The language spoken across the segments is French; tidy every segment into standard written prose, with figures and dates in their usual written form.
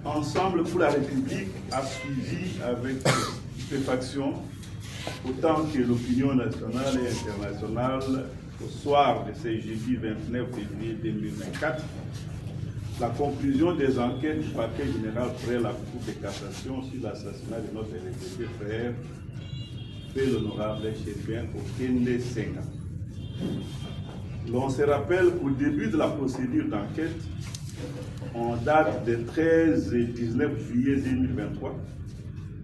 Ensemble pour la République a suivi avec stupéfaction autant que l'opinion nationale et internationale au soir de ce jeudi 29 février 2024 la conclusion des enquêtes du parquet général près la Cour de cassation sur l'assassinat de notre regretté frère, fait l'honorable Chéribin Okende Senga. L'on se rappelle qu'au début de la procédure d'enquête, en date de 13 et 19 juillet 2023,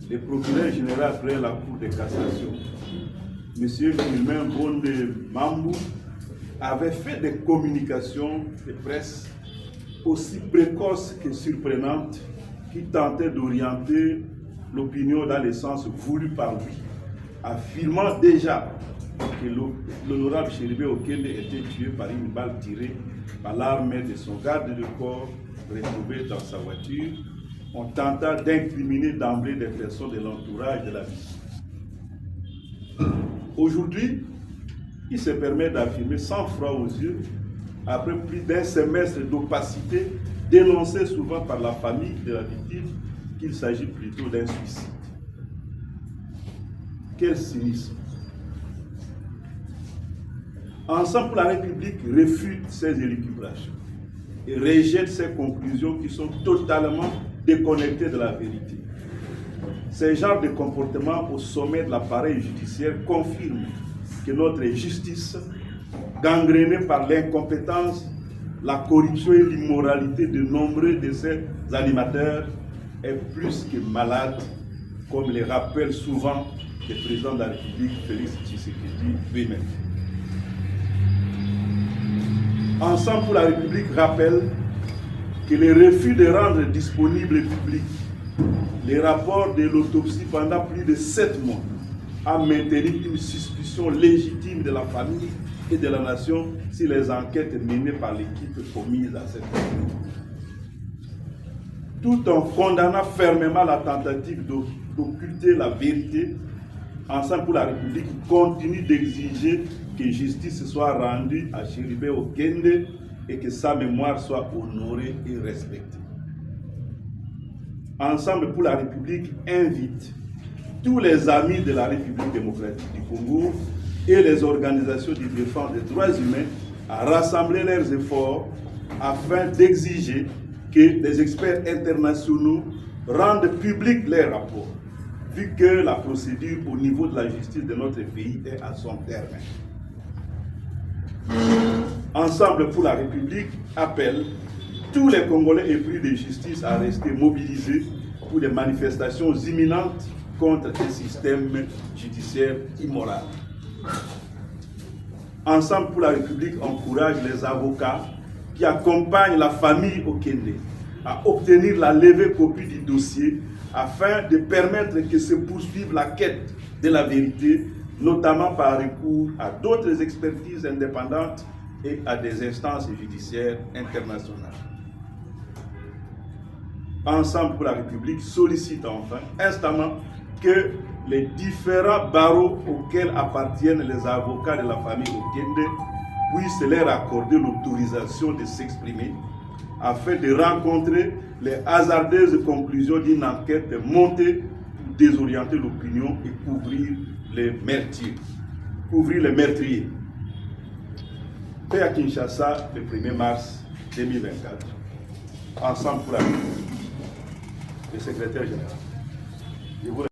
le procureur général près la Cour de cassation, M. Firmin Bonde Mambou, avait fait des communications de presse aussi précoces que surprenantes qui tentaient d'orienter l'opinion dans le sens voulu par lui, affirmant déjà que l'honorable Chéribin Okende était tué par une balle tirée par l'arme de son garde de corps retrouvé dans sa voiture, en tentant d'incriminer d'emblée des personnes de l'entourage de la victime. Aujourd'hui, il se permet d'affirmer sans froid aux yeux, après plus d'un semestre d'opacité, dénoncé souvent par la famille de la victime, qu'il s'agit plutôt d'un suicide. Quel cynisme! Ensemble pour la République réfute ces élucubrations et rejette ces conclusions qui sont totalement déconnectées de la vérité. Ces genres de comportements au sommet de l'appareil judiciaire confirment que notre justice, gangrénée par l'incompétence, la corruption et l'immoralité de nombreux de ses animateurs, est plus que malade, comme le rappelle souvent le président de la République, Félix Tshisekedi lui-même. Ensemble pour la République rappelle que le refus de rendre disponible et public les rapports de l'autopsie pendant plus de 7 mois a maintenu une suspicion légitime de la famille et de la nation sur les enquêtes menées par l'équipe commise à cette époque. Tout en condamnant fermement la tentative d'occulter la vérité, Ensemble pour la République continue d'exiger que justice soit rendue à Chéribin Okende et que sa mémoire soit honorée et respectée. Ensemble pour la République invite tous les amis de la République démocratique du Congo et les organisations de défense des droits humains à rassembler leurs efforts afin d'exiger que des experts internationaux rendent publics leurs rapports, vu que la procédure au niveau de la justice de notre pays est à son terme. Ensemble pour la République appelle tous les Congolais épris de justice à rester mobilisés pour des manifestations imminentes contre un système judiciaire immoral. Ensemble pour la République encourage les avocats qui accompagnent la famille Okende à obtenir la levée copie du dossier afin de permettre que se poursuive la quête de la vérité, notamment par recours à d'autres expertises indépendantes et à des instances judiciaires internationales. Ensemble pour la République sollicite enfin instamment que les différents barreaux auxquels appartiennent les avocats de la famille Okende puissent leur accorder l'autorisation de s'exprimer afin de rencontrer les hasardeuses conclusions d'une enquête montée pour désorienter l'opinion et couvrir les meurtriers. Fait à Kinshasa le 1er mars 2024. Ensemble pour la République. Le secrétaire général.